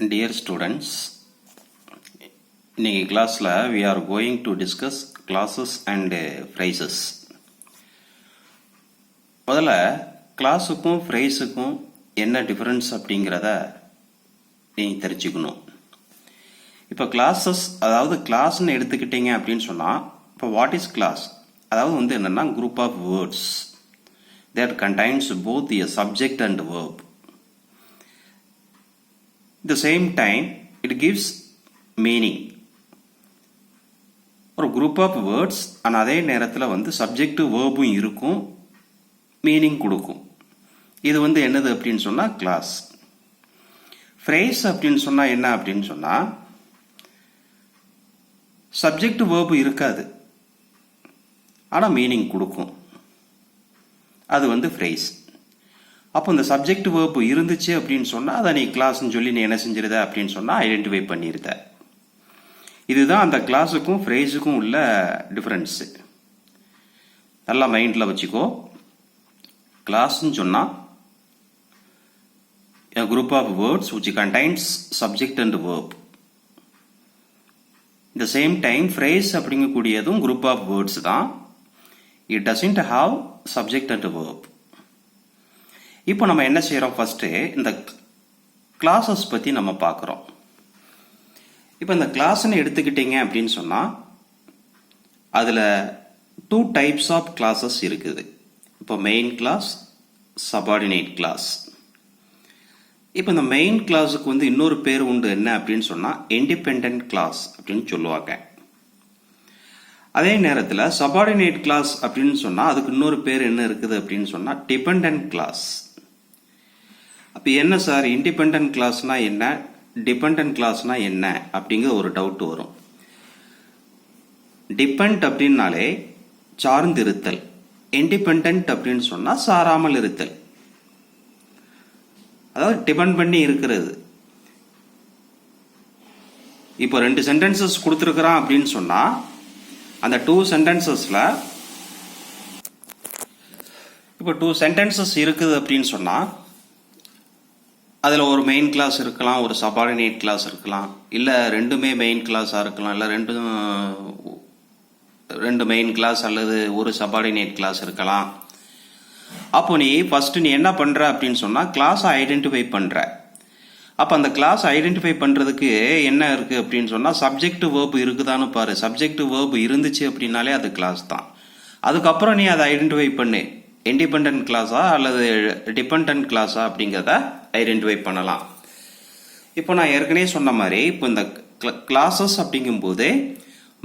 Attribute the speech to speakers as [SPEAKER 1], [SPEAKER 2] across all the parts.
[SPEAKER 1] Dear students, இன்னைக்கு கிளாஸில் we are going to discuss classes and phrases. முதல்ல கிளாஸுக்கும் ஃப்ரேஸுக்கும் என்ன டிஃபரன்ஸ் அப்படிங்கிறத நீங்கள் தெரிஞ்சுக்கணும். இப்போ கிளாஸஸ், அதாவது கிளாஸ்ன்னு எடுத்துக்கிட்டீங்க அப்படின்னு சொன்னால், இப்போ வாட் இஸ் கிளாஸ்? அதாவது என்னென்னா group of words that contains both a subject and verb. At the same time, it gives meaning. ஒரு குரூப் ஆஃப் வேர்ட்ஸ் ஆனால் அதே நேரத்தில் சப்ஜெக்ட் வேர்பும் இருக்கும், மீனிங் கொடுக்கும். இது என்னது அப்படின்னு சொன்னால் கிளாஸ். ஃப்ரேஸ் அப்படின்னு சொன்னால் என்ன அப்படின்னு சொன்னால், சப்ஜெக்ட் வேர்பு இருக்காது ஆனால் மீனிங் கொடுக்கும். அது ஃப்ரேஸ். அப்போ இந்த சப்ஜெக்ட் வேர்பு இருந்துச்சு அப்படின்னு சொன்னால் அதை நீ கிளாஸ்ன்னு சொல்லி நீ என்ன செஞ்சிருத அப்படின்னு சொன்னால் ஐடென்டிஃபை பண்ணிருத. இதுதான் அந்த கிளாஸுக்கும் ஃப்ரேஸுக்கும் உள்ள டிஃபரன்ஸு. நல்லா மைண்டில் வச்சுக்கோ. கிளாஸ்ன்னு சொன்னால் a group of words which contains subject and verb. At the same time, phrase அப்படிங்கக்கூடியதும் group of words தான். It doesn't have subject and verb. இப்போ நம்ம என்ன செய்யறோம்? ஃபர்ஸ்ட் இந்த கிளாஸஸ் பத்தி நம்ம பார்க்குறோம். இப்போ இந்த கிளாஸ்ன்னு எடுத்துக்கிட்டீங்க அப்படின்னு சொன்னா அதுல 2 டைப்ஸ் ஆஃப் கிளாஸஸ் இருக்குது. இப்போ மெயின் கிளாஸ், சபார்டினேட் கிளாஸ். இப்போ இந்த மெயின் கிளாஸுக்கு இன்னொரு பேர் உண்டு. என்ன அப்படின்னு சொன்னா இண்டிபெண்டன்ட் கிளாஸ் அப்படின்னு சொல்லுவாங்க. அதே நேரத்தில் சபார்டினேட் கிளாஸ் அப்படின்னு சொன்னா அதுக்கு இன்னொரு பேர் என்ன இருக்குது அப்படின்னு சொன்னா டிபெண்டன்ட் கிளாஸ். அப்ப என்ன சார், இண்டிபெண்டன்ட் கிளாஸ்னா என்ன, டிபெண்டன்ட் கிளாஸ்னா என்ன அப்படிங்கிற ஒரு டவுட் வரும். டிபெண்ட் அப்படின்னாலே சார்ந்து இருத்தல், இண்டிபெண்டன்ட் அப்படின்னு சொன்னா சாராமல் இருத்தல், அதாவது டிபெண்ட் பண்ணி இருக்கிறது. இப்போ 2 சென்டென்சஸ் கொடுத்துருக்கிறான் அப்படின்னு சொன்னா அந்த 2 சென்டென்சஸ்ல இப்போ 2 சென்டென்சஸ் இருக்குது அப்படின்னு சொன்னா அதுல ஒரு மெயின் கிளாஸ் இருக்கலாம், ஒரு சபார்டினேட் கிளாஸ் இருக்கலாம், இல்ல ரெண்டுமே மெயின் கிளாஸா இருக்கலாம், இல்ல ரெண்டு மெயின் கிளாஸ் அல்லது ஒரு சபார்டினேட் கிளாஸ் இருக்கலாம். அப்போ நீ ஃபர்ஸ்ட் நீ என்ன பண்ற அப்படின்னு சொன்னா கிளாஸ் ஐடென்டிஃபை பண்ற. அப்ப அந்த கிளாஸ் ஐடென்டிஃபை பண்றதுக்கு என்ன இருக்கு அப்படின்னு சொன்னா சப்ஜெக்ட் வேர்ப் இருக்குதான்னு பாரு. சப்ஜெக்ட் வேர்ப் இருந்துச்சு அப்படின்னாலே அது கிளாஸ் தான். அதுக்கப்புறம் நீ அதை ஐடென்டிஃபை பண்ணு, இண்டிபெண்டன்ட் கிளாஸா அல்லது டிபெண்டன்ட் கிளாஸா அப்படிங்கிறத ஐடென்டிஃபை பண்ணலாம். இப்போ நான் ஏற்கனவே சொன்ன மாதிரி இப்போ இந்த கிளாஸஸ் அப்படிங்கும் போது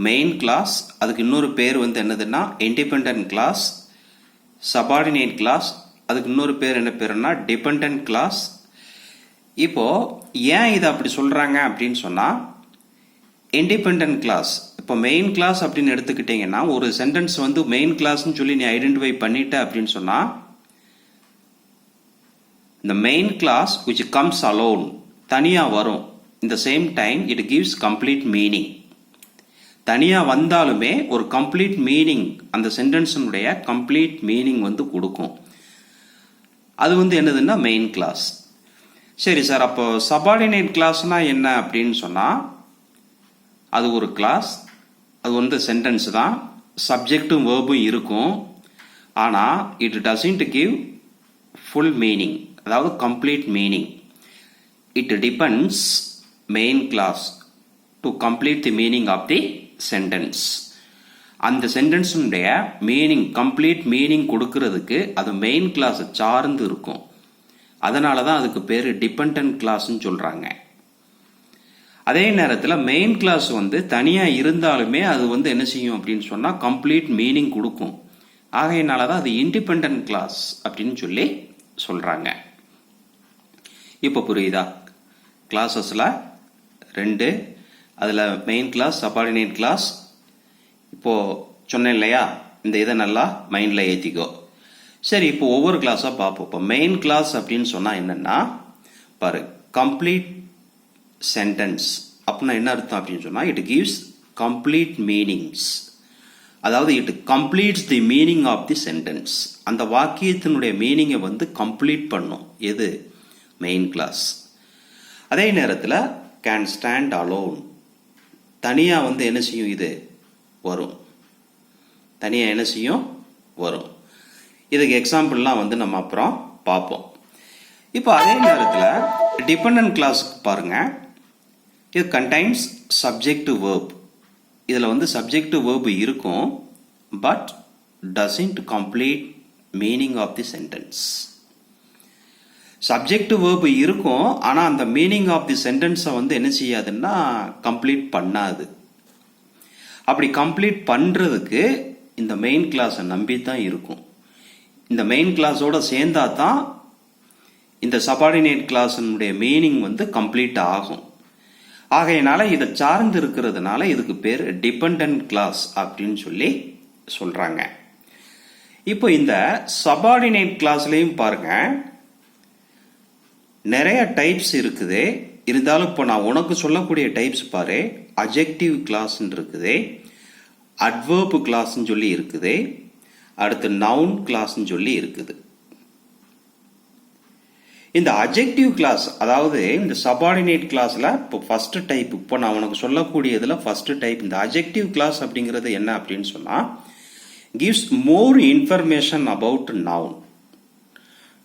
[SPEAKER 1] மெயின் கிளாஸ், அதுக்கு இன்னொரு பேர் என்னதுன்னா இண்டிபெண்டன்ட் கிளாஸ். சபார்டினேட் கிளாஸ், அதுக்கு இன்னொரு பேர் என்ன பேருன்னா டிபெண்டன்ட் கிளாஸ். இப்போ ஏன் இதை அப்படி சொல்றாங்க அப்படின்னு சொன்னா இண்டிபெண்டன்ட் கிளாஸ், இப்போ மெயின் கிளாஸ் அப்படின்னு எடுத்துக்கிட்டீங்கன்னா ஒரு சென்டென்ஸ் மெயின் கிளாஸ்ன்னு சொல்லி நீ ஐடென்டிஃபை பண்ணிட்ட அப்படின்னு சொன்னா the main class which comes alone, தனியா வரும். in the same time it gives complete meaning. தனியா வந்தாலுமே ஒரு கம்ப்ளீட் மீனிங், அந்த சென்டென்ஸினுடைய கம்ப்ளீட் மீனிங் கொடுக்கும். அது என்னதுன்னா மெயின் கிளாஸ். சரி சார், அப்போ சபார்டினேட் கிளாஸ்னா என்ன அப்படின்னு சொன்னா அது ஒரு கிளாஸ், அது சென்டென்ஸ் தான், சப்ஜெக்டும் வேர்பும் இருக்கும். ஆனா it doesn't give full meaning, அதாவது complete meaning. It depends main clause to complete the meaning of the sentence. அந்த சென்டென்ஸுடைய மீனிங், கம்ப்ளீட் மீனிங் கொடுக்கறதுக்கு அது மெயின் கிளாஸ் சார்ந்து இருக்கும். அதனால தான் அதுக்கு பேர் டிபெண்டன்ட் கிளாஸ்ன்னு சொல்றாங்க. அதே நேரத்தில் மெயின் கிளாஸ் தனியா இருந்தாலுமே அது என்ன செய்யும் அப்படின்னு சொன்னா கம்ப்ளீட் மீனிங் கொடுக்கும். ஆகையினால தான் அது இண்டிபெண்டன்ட் கிளாஸ் அப்படின்னு சொல்லி சொல்றாங்க. இப்போ புரியுதா? கிளாஸஸ்ல 2, அதுல மெயின் கிளாஸ், சபார்டினேட் கிளாஸ். இப்போ சொன்னேன் இல்லையா, இந்த இதை நல்லா மைண்ட்ல ஏத்திக்கோ. சரி, இப்போ ஒவ்வொரு கிளாஸா பார்ப்போம். இப்போ மெயின் கிளாஸ் அப்படின்னு சொன்னா என்னன்னா பாரு, கம்ப்ளீட் சென்டென்ஸ் அப்படின்னா என்ன அர்த்தம் அப்படின்னு சொன்னா இட் கிவ்ஸ் கம்ப்ளீட் மீனிங்ஸ். அதாவது it completes the meaning of the sentence. அந்த வாக்கியத்தினுடைய மீனிங்கை கம்ப்ளீட் பண்ணும். எது? Main clause. அதே நேரத்தில் கேன் ஸ்டாண்ட் அலோன், தனியாக வந்து என்ன செய்யும், இது வரும், தனியாக என்ன செய்யும், வரும். இதுக்கு எக்ஸாம்பிள்லாம் வந்து நம்ம அப்புறம் பார்ப்போம். இப்போ அதே நேரத்தில் டிபெண்டன்ட் கிளாஸுக்கு பாருங்க, இது கண்டைன்ஸ் சப்ஜெக்டிவ் வேர்ப். இதில் வந்து சப்ஜெக்டிவ் வேர்ப் இருக்கும், but doesn't complete meaning of the sentence. Subjective verb இருக்கும், ஆனால் அந்த மீனிங் ஆஃப் தி சென்டென்ஸை வந்து என்ன செய்யாதுன்னா கம்ப்ளீட் பண்ணாது. அப்படி கம்ப்ளீட் பண்ணுறதுக்கு இந்த மெயின் கிளாஸை நம்பி தான் இருக்கும். இந்த மெயின் கிளாஸோட சேர்ந்தா தான் இந்த சபார்டினேட் கிளாஸினுடைய மீனிங் வந்து கம்ப்ளீட் ஆகும். ஆகையினால இதை சார்ந்து இருக்கிறதுனால இதுக்கு பேர் டிபெண்டன்ட் கிளாஸ் அப்படின்னு சொல்லி சொல்றாங்க. இப்போ இந்த சபார்டினேட் கிளாஸ்லையும் பாருங்க, நிறைய டைப்ஸ் இருக்குது. இருந்தாலும் இப்போ நான் உனக்கு சொல்லக்கூடிய டைப்ஸ் பாரு, அட்ஜெக்டிவ் கிளாஸ் இருக்குது, அட்வர்ப் கிளாஸ் சொல்லி இருக்குது, அடுத்து நவுன் கிளாஸ் சொல்லி இருக்குது. இந்த அட்ஜெக்டிவ் கிளாஸ், அதாவது இந்த சபார்டினேட் கிளாஸ்ல இப்போ ஃபர்ஸ்ட் டைப், இப்போ நான் உனக்கு சொல்லக்கூடியதுல ஃபர்ஸ்ட் டைப் இந்த அட்ஜெக்டிவ் கிளாஸ் அப்படிங்கிறது என்ன அப்படின்னு சொன்னா, gives more information about noun.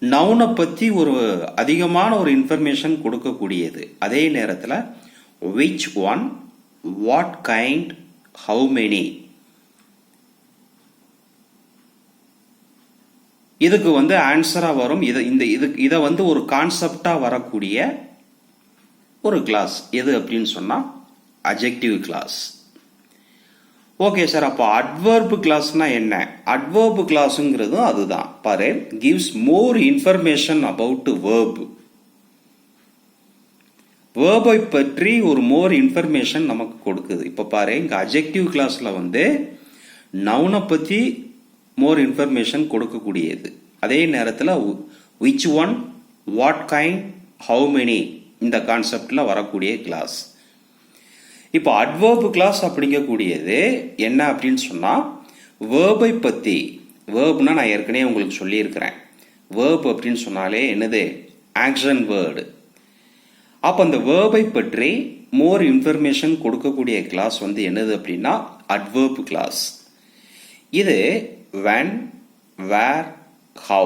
[SPEAKER 1] நவுனை பத்தி ஒரு அதிகமான ஒரு இன்ஃபர்மேஷன் கொடுக்கக்கூடியது. அதே நேரத்தில் which one, what kind, how many, இதுக்கு வந்து ஆன்சரா வரும். இதை வந்து ஒரு கான்செப்டா வரக்கூடிய ஒரு கிளாஸ் எது அப்படின்னு சொன்னா அட்ஜெக்டிவ் கிளாஸ். ஓகே சார், அப்போ அட்வர்ப் கிளாஸ்னா என்ன? அட்வர்ப் கிளாஸ்ங்கிறதும் அதுதான். பாரு, gives more information about verb. வேர்பை பற்றி ஒரு மோர் இன்ஃபர்மேஷன் நமக்கு கொடுக்குது. இப்போ பாரு, இங்க அட்ஜெக்டிவ் கிளாஸ்ல வந்து நவுனை பத்தி மோர் இன்ஃபர்மேஷன் கொடுக்கக்கூடியது. அதே நேரத்தில் which one, what kind, how many இந்த கான்செப்ட்ல வரக்கூடிய கிளாஸ். இப்போ அட்வர்ப் கிளாஸ் அப்படிங்கக்கூடியது என்ன அப்படின்னு சொன்னா, வேர்பை பத்தி. வேர்ப்னா நான் ஏற்கனவே உங்களுக்கு சொல்லியிருக்கிறேன், வேர்ப் அப்படின்னு சொன்னாலே என்னது, ஆக்ஷன் வேர்டு. அப்போ அந்த வேர்பை பற்றி மோர் இன்ஃபர்மேஷன் கொடுக்கக்கூடிய கிளாஸ் வந்து என்னது அப்படின்னா அட்வர்ப் கிளாஸ். இது when, where, how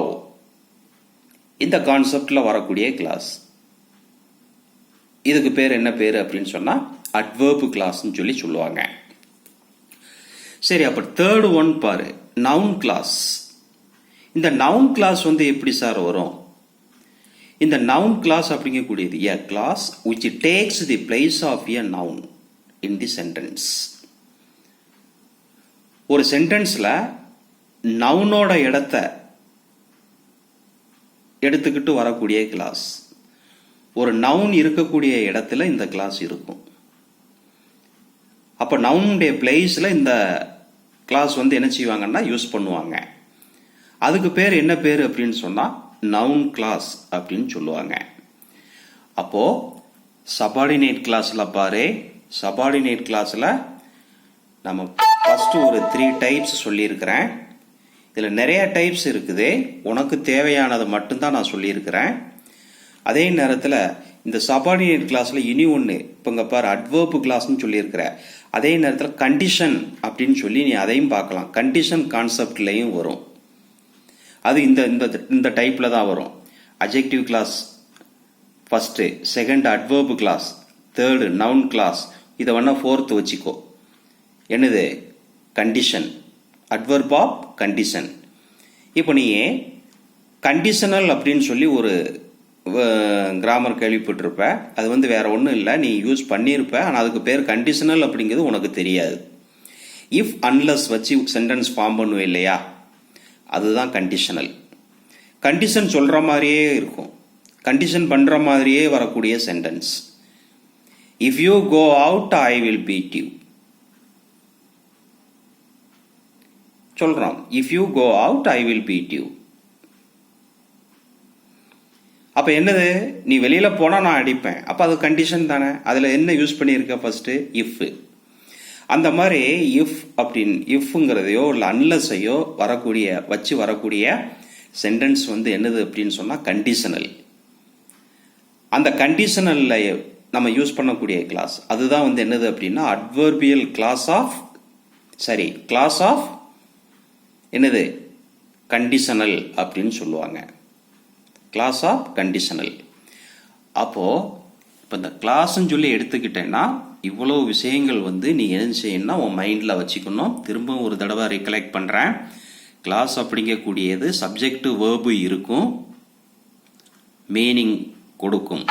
[SPEAKER 1] இந்த கான்செப்ட்ல வரக்கூடிய கிளாஸ். இதுக்கு பேர் என்ன பேரு அப்படின்னு சொன்னா அட்வர்ப் கிளாஸ்ன்னு சொல்லி சொல்லுவாங்க. சரி, அப்ப தேர்ட் ஒன் பாரு, நவுன் கிளாஸ். இந்த நவுன் கிளாஸ் வந்து எப்படி சார் வரும்? இந்த நவுன் கிளாஸ் அப்படிங்கக்கூடியது a class which takes the place of a noun in the sentence. ஒரு சென்டென்ஸ்ல நவுனோட இடத்தை எடுத்துக்கிட்டு வரக்கூடிய கிளாஸ். ஒரு நவுன் இருக்கக்கூடிய இடத்துல இந்த கிளாஸ் இருக்கும். அப்ப நவுனுடைய பிளேஸ்ல இந்த கிளாஸ் வந்து என்ன செய்வாங்கன்னா யூஸ் பண்ணுவாங்க. அதுக்கு பேர் என்ன பேர் அப்படின்னு சொன்னா நவுன் கிளாஸ் அப்படின்னு சொல்லுவாங்க. அப்போ சபார்டினேட் கிளாஸ்ல பாரு, சபார்டினேட் கிளாஸ்ல நம்ம ஃபர்ஸ்ட் ஒரு 3 டைப்ஸ் சொல்லியிருக்கிறேன். இதுல நிறைய டைப்ஸ் இருக்குது, உனக்கு தேவையானதை மட்டும்தான் நான் சொல்லியிருக்கிறேன். அதே நேரத்தில் இந்த சபார்டினேட் கிளாஸ்ல இனி ஒன்று, இப்போ இங்க பாரு அட்வர்ப் கிளாஸ்ன்னு சொல்லியிருக்கிற. அதே நேரத்தில் கண்டிஷன் அப்படின்னு சொல்லி நீ அதையும் பார்க்கலாம். கண்டிஷன் கான்செப்ட்லையும் வரும். அது இந்த டைப்ல தான் வரும். Adjective clause first, second adverb clause, third noun clause, இதை வேணா ஃபோர்த் வச்சுக்கோ. என்னது, கண்டிஷன், அட்வர்ப் ஆஃப் கண்டிஷன். இப்போ நீ கண்டிஷனல் அப்படின்னு சொல்லி ஒரு கிராமர் கேள்விப்பட்டிருப்ப. அது வந்து வேற ஒன்றும் இல்லை, நீ யூஸ் பண்ணியிருப்ப, ஆனால் அதுக்கு பேர் கண்டிஷனல் அப்படிங்கிறது உனக்கு தெரியாது. இஃப் அன்லஸ் வச்சு சென்டென்ஸ் ஃபார்ம் பண்ணுவேன் இல்லையா, அதுதான் கண்டிஷனல். கண்டிஷன் சொல்ற மாதிரியே இருக்கும், கண்டிஷன் பண்ற மாதிரியே வரக்கூடிய sentence. If you go out I will beat you சொல்றோம். If you go out I will beat you. அப்ப என்னது, நீ வெளியில போனா நான் அடிப்பேன். அப்ப அது கண்டிஷன் தானே. அதுல என்ன யூஸ் பண்ணியிருக்க ஃபர்ஸ்ட், இஃப். அந்த மாதிரி இஃப் அப்படின்னு இஃப்ங்கிறதையோ இல்லை அன்லஸையோ வரக்கூடிய சென்டென்ஸ் வந்து என்னது அப்படின்னு சொன்னா கண்டிஷனல். அந்த கண்டிஷனல்ல நம்ம யூஸ் பண்ணக்கூடிய கிளாஸ் அதுதான் வந்து என்னது அப்படின்னா அட்வர்பியல் கிளாஸ் ஆஃப் என்னது கண்டிஷனல் அப்படின்னு சொல்லுவாங்க. Clause of conditional. அப்போ இப்போ இந்த கிளாஸ்ன்னு சொல்லி எடுத்துக்கிட்டேன்னா இவ்வளோ விஷயங்கள் வந்து நீ என்ன செய்யணும்னா உன் மைண்டில் வச்சுக்கணும். திரும்ப ஒரு தடவை ரிகலெக்ட் பண்ணுறேன். கிளாஸ் அப்படிங்கக்கூடியது சப்ஜெக்ட் வேர்பு இருக்கும், மீனிங் கொடுக்கும்.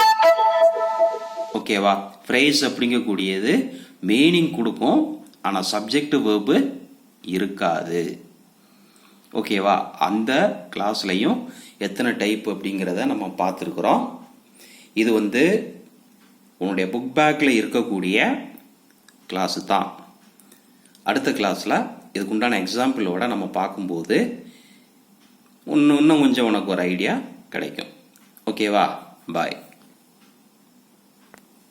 [SPEAKER 1] ஓகேவா? ஃப்ரேஸ் அப்படிங்கக்கூடியது மீனிங் கொடுக்கும், ஆனால் சப்ஜெக்ட் வேர்பு இருக்காது. ஓகேவா? அந்த கிளாஸ்லையும் எத்தனை டைப் அப்படிங்கிறத நம்ம பார்த்துருக்குறோம். இது வந்து உன்னுடைய புக் பேக்கில் இருக்கக்கூடிய கிளாஸு தான். அடுத்த கிளாஸில் இதுக்குண்டான எக்ஸாம்பிளோட நம்ம பார்க்கும்போது இன்னும் கொஞ்சம் உனக்கு ஒரு ஐடியா கிடைக்கும். ஓகேவா? பாய்.